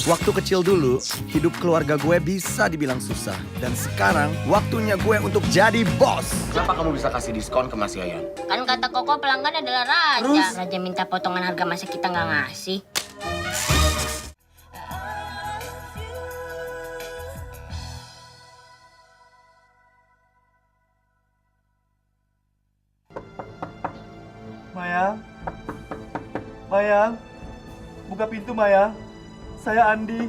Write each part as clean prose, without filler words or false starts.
Waktu kecil dulu, hidup keluarga gue bisa dibilang susah. Dan sekarang, waktunya gue untuk jadi bos. Kenapa kamu bisa kasih diskon ke Mas Yayan? Kan kata Koko pelanggan adalah raja. Terus? Raja minta potongan harga masa kita nggak ngasih. Mayang, Mayang, buka pintu Mayang. Saya Andi.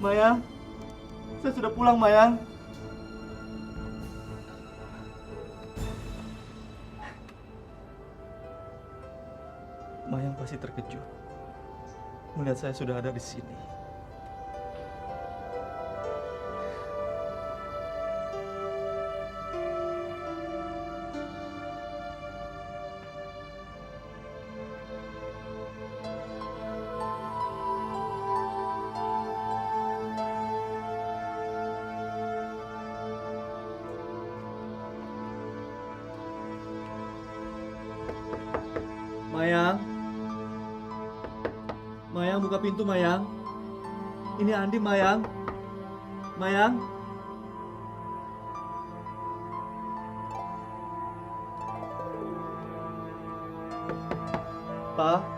Mayang, saya sudah pulang Mayang. Mayang pasti terkejut melihat saya sudah ada di sini. Mayang, Mayang buka pintu Mayang. Ini Andi Mayang. Mayang. Pak.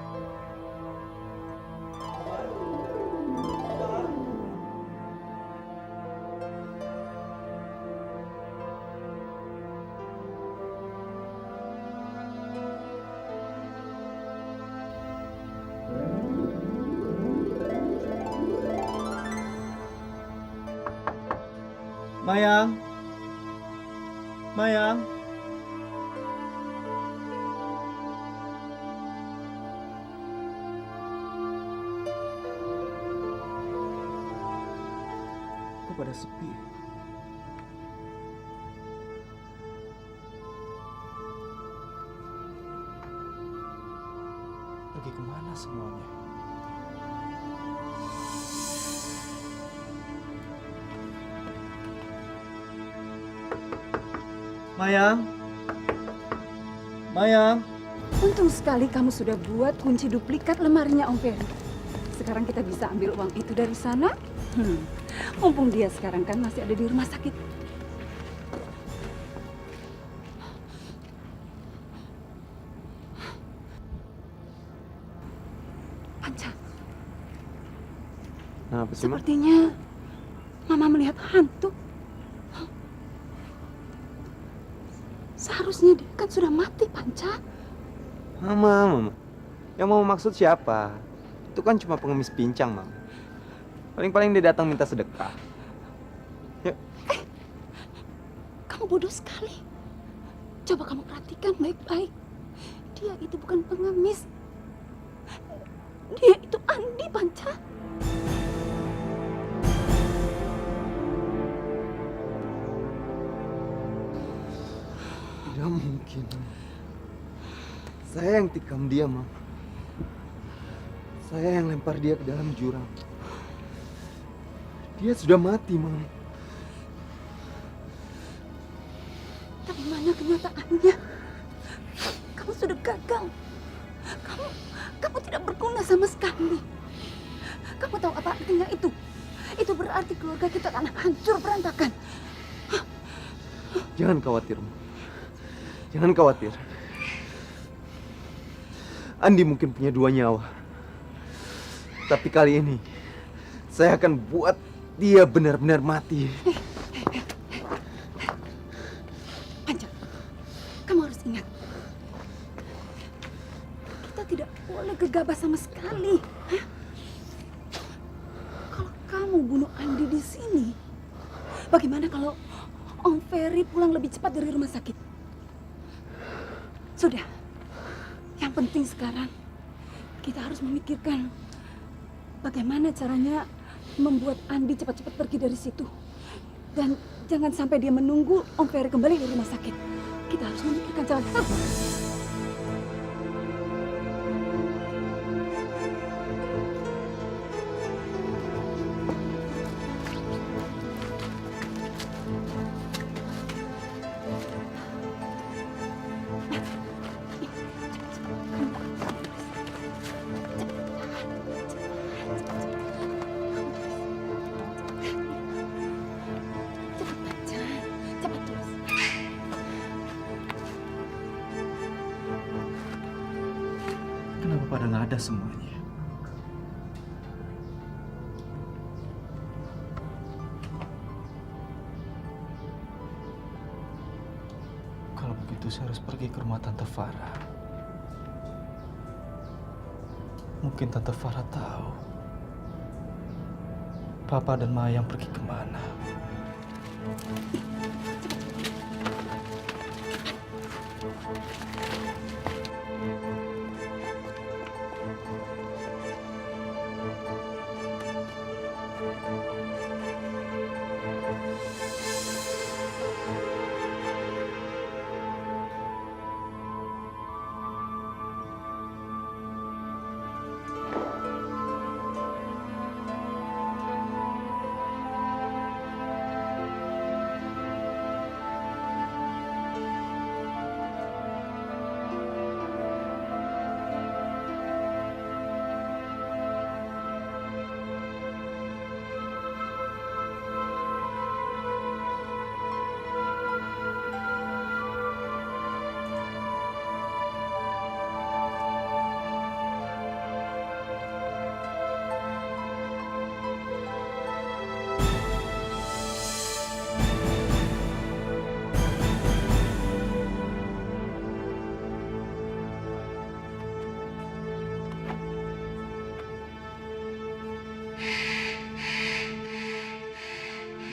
Mayang. Mayang. Kok pada sepi? Pergi kemana semuanya? Mayang. Mayang. Untung sekali kamu sudah buat kunci duplikat lemarinya Om Ferry. Sekarang kita bisa ambil uang itu dari sana. Mumpung dia sekarang kan masih ada di rumah sakit. Panca, Kenapa sih, Ma? sepertinya Mama melihat hantu. Seharusnya dia kan sudah mati, Panca. Mama. Yang mau maksud siapa? Itu kan cuma pengemis pincang, Mama. Paling-paling dia datang minta sedekah. Yuk. Kamu bodoh sekali. Coba kamu perhatikan baik-baik. Dia itu bukan pengemis. Dia itu Andi, Panca. Tidak mungkin. Saya yang tikam dia, Mama. Saya yang lempar dia ke dalam jurang. Dia sudah mati, Mama. Tapi mana kenyataannya? Kamu sudah gagal. Kamu tidak berguna sama sekali. Kamu tahu apa artinya itu? Itu berarti keluarga kita akan hancur berantakan. Jangan khawatir, Mama. Jangan khawatir. Andi mungkin punya 2 nyawa. Tapi kali ini saya akan buat dia benar-benar mati. Panca, kamu harus ingat. Kita tidak boleh gegabah sama sekali. Hah? Kalau kamu bunuh Andi di sini, bagaimana kalau Om Ferry pulang lebih cepat dari rumah sakit? Sudah, yang penting sekarang kita harus memikirkan bagaimana caranya membuat Andi cepat-cepat pergi dari situ. Dan jangan sampai dia menunggu Om Ferry kembali dari rumah sakit. Kita harus memikirkan cara. ada semuanya. Kalau begitu saya harus pergi ke rumah Tante Farah. Mungkin Tante Farah tahu Papa dan Mayang pergi kemana.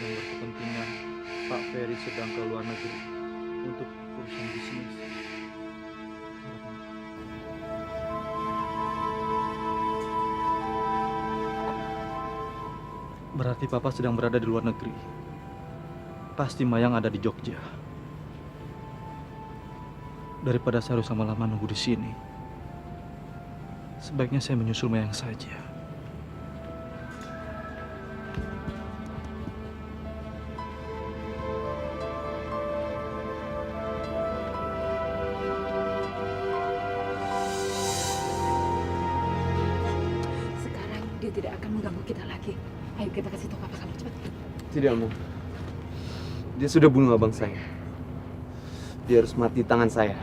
Yang berkepentingan Pak Ferry sedang ke luar negeri untuk urusan bisnis. Berarti Papa sedang berada di luar negeri. Pasti Mayang ada di Jogja. Daripada saya harus lama-lama nunggu di sini, sebaiknya saya menyusul Mayang saja. Sekarang dia tidak akan mengganggu kita lagi. Ayo kita kasih tahu Papa kamu cepat. Tidak mau. Dia sudah bunuh abang saya. Dia harus mati di tangan saya.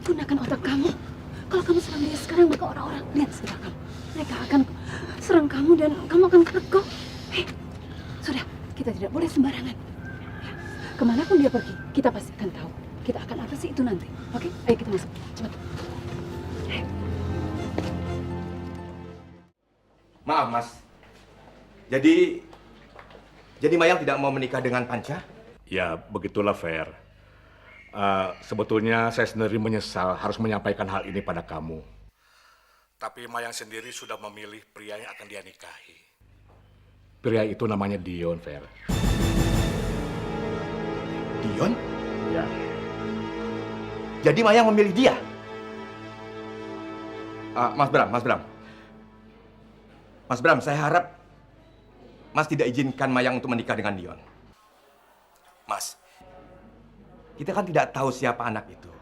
Gunakan otak kamu. Kalau kamu serang dia sekarang, maka orang-orang lihat sekitar kamu. Mereka akan serang kamu dan kamu akan kegok. Sudah, kita tidak boleh sembarangan. Kemanapun dia pergi, kita pasti akan tahu. Kita akan atasi itu nanti. Oke? Ayo kita masuk. Cepat. Maaf, Mas. Jadi Mayang tidak mau menikah dengan Panca? Ya, begitulah Fer. Sebetulnya saya sendiri menyesal harus menyampaikan hal ini pada kamu. Tapi Mayang sendiri sudah memilih pria yang akan dia nikahi. Pria itu namanya Dion, Fer. Dion? Ya. Jadi Mayang memilih dia? Mas Bram, saya harap Mas tidak izinkan Mayang untuk menikah dengan Dion. Mas, kita kan tidak tahu siapa anak itu.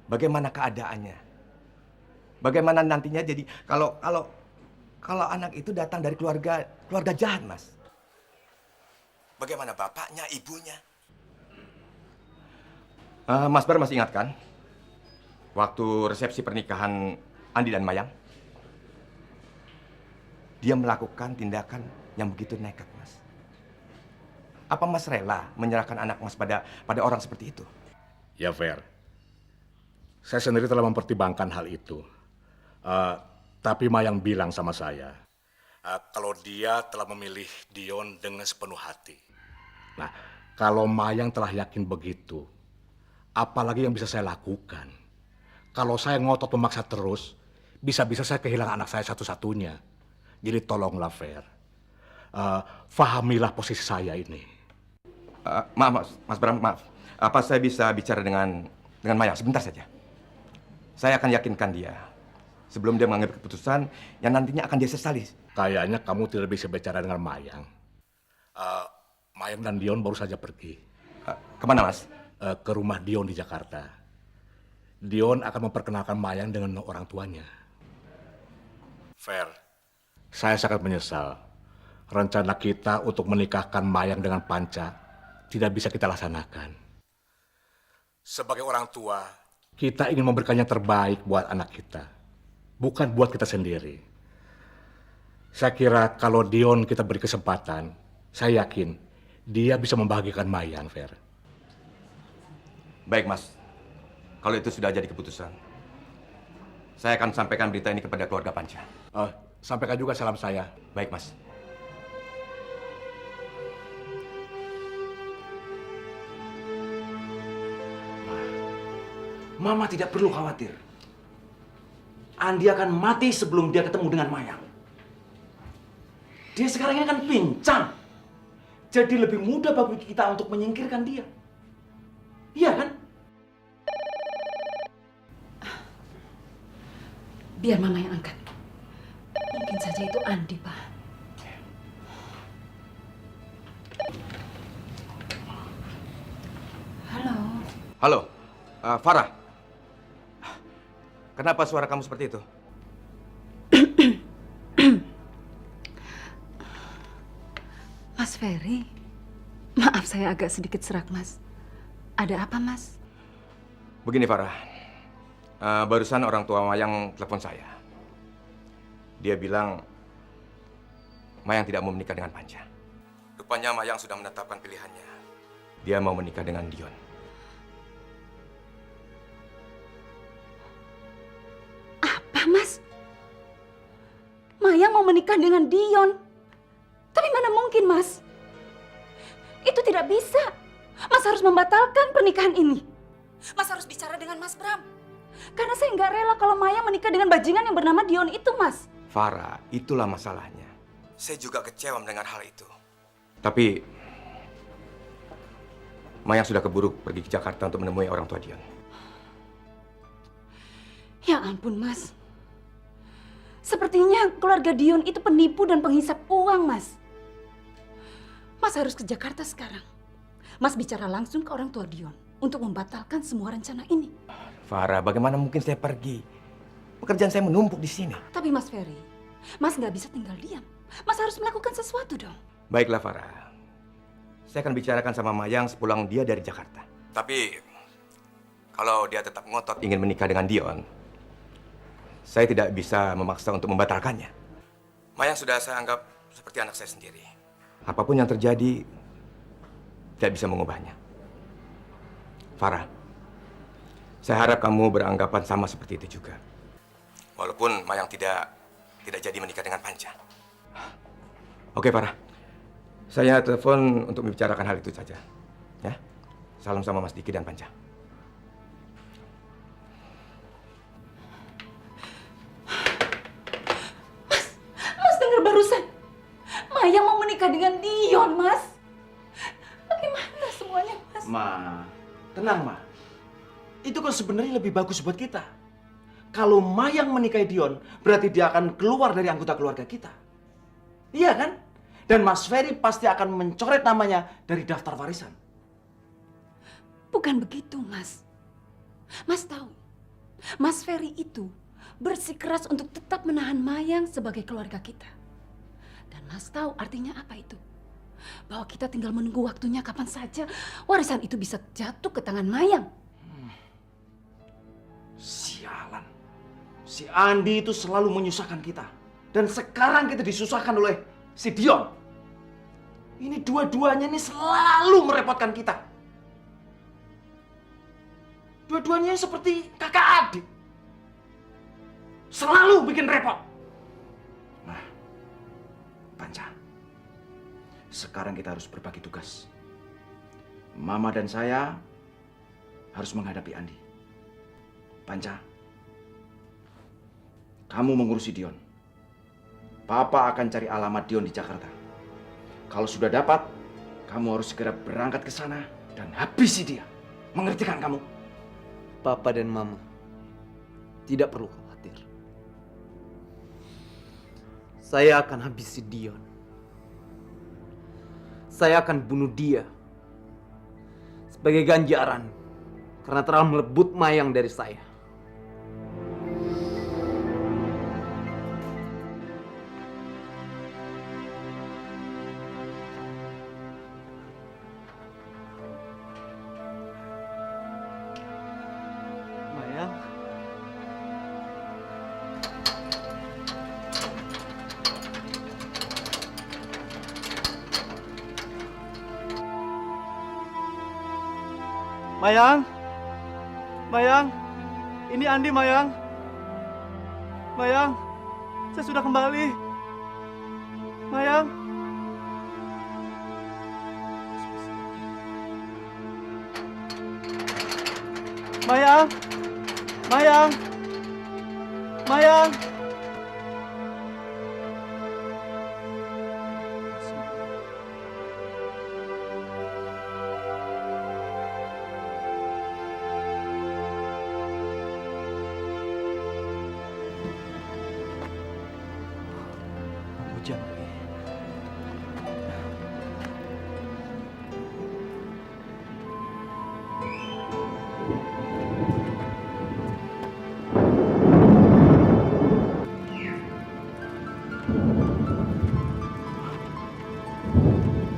Bagaimana keadaannya? Bagaimana nantinya jadi kalau anak itu datang dari keluarga jahat, Mas. Bagaimana bapaknya, ibunya? Mas Bram masih ingat kan? Waktu resepsi pernikahan Andi dan Mayang? Dia melakukan tindakan yang begitu nekat, Mas. Apa Mas rela menyerahkan anak Mas pada orang seperti itu? Ya, Fer. Saya sendiri telah mempertimbangkan hal itu. Tapi Mayang bilang sama saya, kalau dia telah memilih Dion dengan sepenuh hati. Nah, kalau Mayang telah yakin begitu, apalagi yang bisa saya lakukan? Kalau saya ngotot memaksa terus, bisa-bisa saya kehilangan anak saya satu-satunya. Jadi tolonglah, Fer. Fahamilah posisi saya ini. Maaf, Mas Bram, maaf. Apa saya bisa bicara dengan Mayang sebentar saja? Saya akan yakinkan dia sebelum dia mengambil keputusan yang nantinya akan dia sesali. Kayaknya kamu tidak bisa bicara dengan Mayang. Mayang dan Dion baru saja pergi. Kemana, Mas? Ke rumah Dion di Jakarta. Dion akan memperkenalkan Mayang dengan orang tuanya. Fer, saya sangat menyesal. Rencana kita untuk menikahkan Mayang dengan Panca tidak bisa kita laksanakan. Sebagai orang tua, Kita ingin memberikan yang terbaik buat anak kita, bukan buat kita sendiri. Saya kira kalau Dion kita beri kesempatan, saya yakin dia bisa membahagiakan Mayang, Fer. Baik, Mas. Kalau itu sudah jadi keputusan, saya akan sampaikan berita ini kepada keluarga Panca. Sampaikan juga salam saya. Baik, Mas. Mama tidak perlu khawatir. Andi akan mati sebelum dia ketemu dengan Mayang. Dia sekarang ini kan pincang. Jadi lebih mudah bagi kita untuk menyingkirkan dia. Iya kan? Biar Mama yang angkat. Mungkin saja itu Andi, Pak. Halo. Halo, Farah. Kenapa suara kamu seperti itu? Mas Ferry, maaf saya agak sedikit serak, Mas. Ada apa, Mas? Begini, Farah. Barusan orang tua Mayang telepon saya. Dia bilang Mayang tidak mau menikah dengan Panca. Rupanya Mayang sudah menetapkan pilihannya. Dia mau menikah dengan Dion. Apa, Mas? Mayang mau menikah dengan Dion. Tapi mana mungkin, Mas? Itu tidak bisa. Mas harus membatalkan pernikahan ini. Mas harus bicara dengan Mas Bram. Karena saya nggak rela kalau Mayang menikah dengan bajingan yang bernama Dion itu, Mas. Farah, itulah masalahnya. Saya juga kecewa mendengar hal itu. Tapi Mayang sudah keburu pergi ke Jakarta untuk menemui orang tua Dion. Ya ampun, Mas. Sepertinya keluarga Dion itu penipu dan penghisap uang, Mas. Mas harus ke Jakarta sekarang. Mas bicara langsung ke orang tua Dion untuk membatalkan semua rencana ini. Farah, bagaimana mungkin saya pergi? Pekerjaan saya menumpuk di sini. Tapi Mas Ferry, Mas nggak bisa tinggal diam. Mas harus melakukan sesuatu dong. Baiklah, Farah. Saya akan bicarakan sama Mayang sepulang dia dari Jakarta. Tapi kalau dia tetap ngotot ingin menikah dengan Dion, saya tidak bisa memaksa untuk membatalkannya. Mayang sudah saya anggap seperti anak saya sendiri. Apapun yang terjadi, tidak bisa mengubahnya. Farah, saya harap kamu beranggapan sama seperti itu juga. Walaupun Mayang tidak jadi menikah dengan Panca. Oke, Farah. Saya telepon untuk membicarakan hal itu saja. Ya. Salam sama Mas Diki dan Panca. Mas dengar barusan. Mayang mau menikah dengan Dion, Mas. Bagaimana semuanya, Mas? Ma, tenang, Ma. Itu kan sebenarnya lebih bagus buat kita. Kalau Mayang menikahi Dion, berarti dia akan keluar dari anggota keluarga kita. Iya kan? Dan Mas Ferry pasti akan mencoret namanya dari daftar warisan. Bukan begitu, Mas. Mas tahu, Mas Ferry itu bersikeras untuk tetap menahan Mayang sebagai keluarga kita. Dan Mas tahu artinya apa itu? Bahwa kita tinggal menunggu waktunya kapan saja warisan itu bisa jatuh ke tangan Mayang. Sialan. Si Andi itu selalu menyusahkan kita. Dan sekarang kita disusahkan oleh si Dion. Ini dua-duanya ini selalu merepotkan kita. Dua-duanya seperti kakak adik. Selalu bikin repot. Nah, Panca. Sekarang kita harus berbagi tugas. Mama dan saya harus menghadapi Andi. Panca, kamu mengurusi Dion. Papa akan cari alamat Dion di Jakarta. Kalau sudah dapat, kamu harus segera berangkat ke sana dan habisi dia. Mengerti kan kamu? Papa dan Mama tidak perlu khawatir. Saya akan habisi Dion. Saya akan bunuh dia sebagai ganjaran karena telah merebut Mayang dari saya. Maya, Mayang, Mayang, ini Andi Mayang. Mayang, saya sudah kembali. Mayang. Mayang, Mayang, Mayang. Hujan lagi.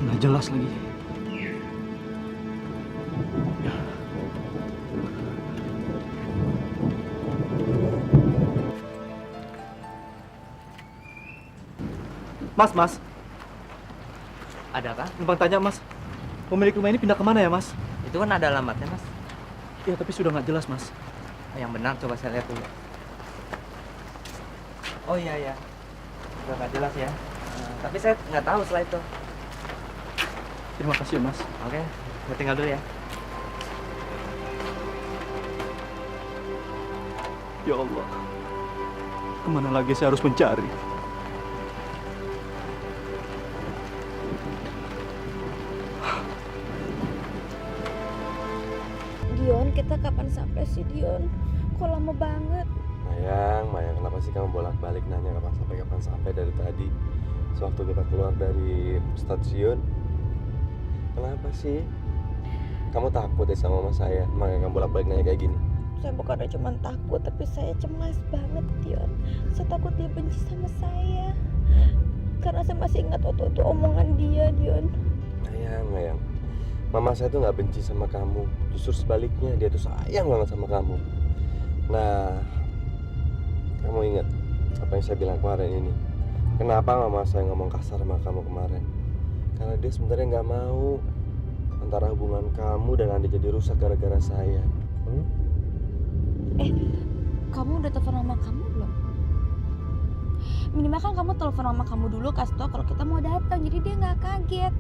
Nggak jelas lagi. Mas. Ada apa? Numpang tanya, Mas. Pemilik rumah ini pindah kemana ya, Mas? Itu kan ada alamatnya, Mas. Ya, tapi sudah nggak jelas, Mas. Yang benar coba saya lihat dulu. Oh iya. Udah nggak jelas ya. Tapi saya nggak tahu setelah itu. Terima kasih, Mas. Oke, saya tinggal dulu ya. Ya Allah. Kemana lagi saya harus mencari? Dion, kita kapan sampai sih, Dion? Kok lama banget? Mayang, kenapa sih kamu bolak-balik nanya kapan sampai dari tadi? Sewaktu kita keluar dari stasiun, kenapa sih? Kamu takut ya sama mama saya, makanya kamu bolak-balik nanya kayak gini? Saya bukannya cuma takut, tapi saya cemas banget, Dion. Saya takut dia benci sama saya. Karena saya masih ingat waktu itu omongan dia, Dion. Mayang, mama saya tuh nggak benci sama kamu, justru sebaliknya dia tuh sayang banget sama kamu. Nah, kamu ingat apa yang saya bilang kemarin ini? Kenapa mama saya ngomong kasar sama kamu kemarin? Karena dia sebenarnya nggak mau antara hubungan kamu dan Andi jadi rusak gara-gara saya. Kamu udah telepon mama kamu belum? Minimal kan kamu telepon mama kamu dulu, kasih tau kalau kita mau datang, jadi dia nggak kaget.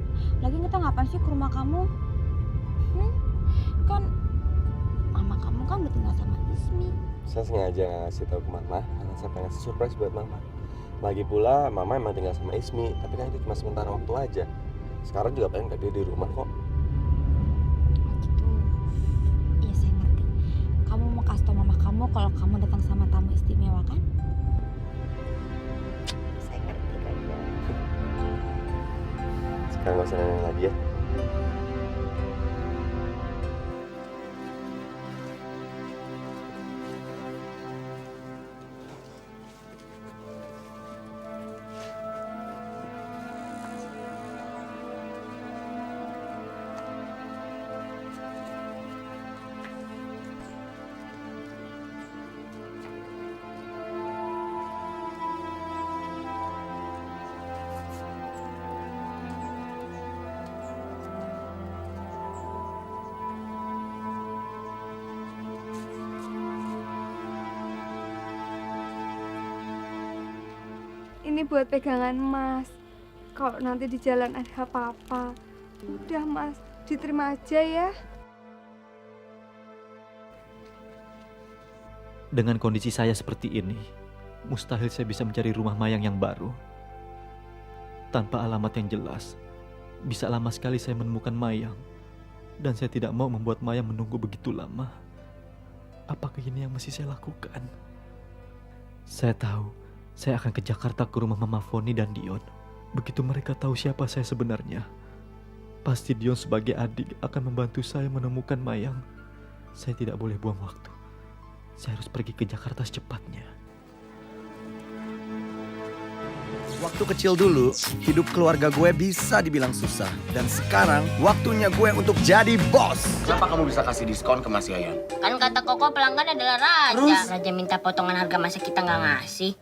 Lagi kita ngapain sih ke rumah kamu? Kan mama kamu kan udah tinggal sama Ismi. Saya sengaja nggak ngasih tahu ke mama karena saya pengen ngasih surprise buat mama. Lagi pula mama emang tinggal sama Ismi, tapi kan itu cuma sementara waktu aja. Sekarang juga pengen dia di rumah kok. Gitu. Iya, saya ngerti. Kamu mau kasih tau mama kamu kalau kamu datang sama tamu istimewa kan? Saya ngerti kan, ya. Sekarang nggak usah nanya lagi ya. Ini buat pegangan Mas. Kalau nanti di jalan ada apa-apa, udah Mas, diterima aja ya. Dengan kondisi saya seperti ini, mustahil saya bisa mencari rumah Mayang yang baru. Tanpa alamat yang jelas, bisa lama sekali saya menemukan Mayang. Dan saya tidak mau membuat Mayang menunggu begitu lama. Apakah ini yang mesti saya lakukan? Saya tahu, saya akan ke Jakarta ke rumah Mama Foni dan Dion. Begitu mereka tahu siapa saya sebenarnya, pasti Dion sebagai adik akan membantu saya menemukan Mayang. Saya tidak boleh buang waktu. Saya harus pergi ke Jakarta secepatnya. Waktu kecil dulu, hidup keluarga gue bisa dibilang susah. Dan sekarang, waktunya gue untuk jadi bos. Kenapa kamu bisa kasih diskon ke Mas Yayan? Kan kata Koko pelanggan adalah raja. Raja minta potongan harga masa kita nggak ngasih.